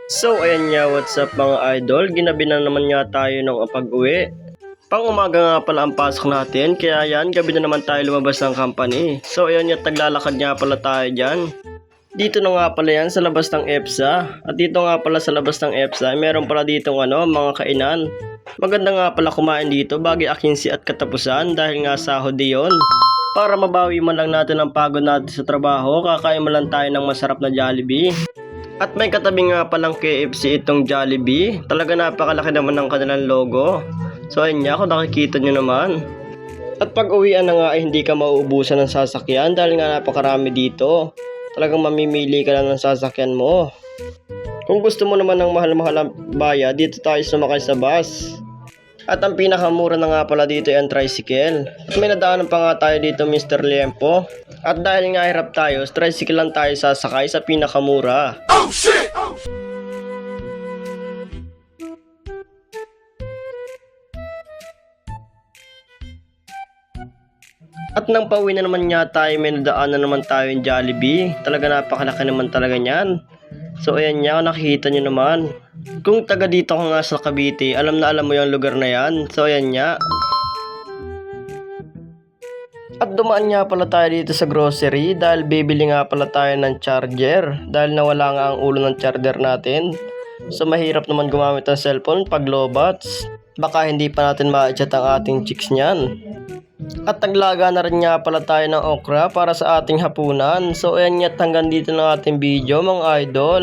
So ayan nga, what's up mga idol, ginabi na naman nga tayo ng pag-uwi. Pang umaga nga pala ang pasok natin, kaya yan, gabi na naman tayo lumabas ng company. So ayan nga, taglalakad nga pala tayo dyan. Dito na nga pala yan sa labas ng EPSA. At dito nga pala sa labas ng EPSA, meron pala ditong mga kainan. Maganda nga pala kumain dito bagi akinsi at katapusan dahil nga sahod yon. Para mabawi man lang natin ang pagod natin sa trabaho, kakain man lang tayo ng masarap na Jollibee. At may katabi nga palang KFC itong Jollibee. Talaga napakalaki naman ng kanilang logo. So ayun nga, kung nakikita nyo naman. At pag uwian na nga ay hindi ka mauubusan ng sasakyan dahil nga napakarami dito. Talagang mamimili ka lang ng sasakyan mo. Kung gusto mo naman ng mahal-mahal ang bayad, dito tayo sumakay sa bus. At ang pinakamura na nga pala dito ay ang tricycle. At may nadaanan pa nga tayo dito, Mr. Liempo. At dahil nga hirap tayo, tricycle lang tayo sasakay sa pinakamura. Oh shit! At nang pauwi na naman nga tayo, may nadaanan naman tayo yung Jollibee. Talaga napakalaki naman talaga niyan. So ayan nga, nakikita nyo naman. Kung taga dito ka nga sa Cavite, alam na alam mo yung lugar na yan. So ayan nga. At dumaan nga pala tayo dito sa grocery dahil bibili nga pala tayo ng charger. Dahil nawala nga ang ulo ng charger natin. So mahirap naman gumamit ng cellphone pag lowbats. Baka hindi pa natin ma-chat ang ating chicks niyan. At naglaga na rin nga pala tayo ng okra para sa ating hapunan. So ayan nga, hanggang dito ng ating video mga idol.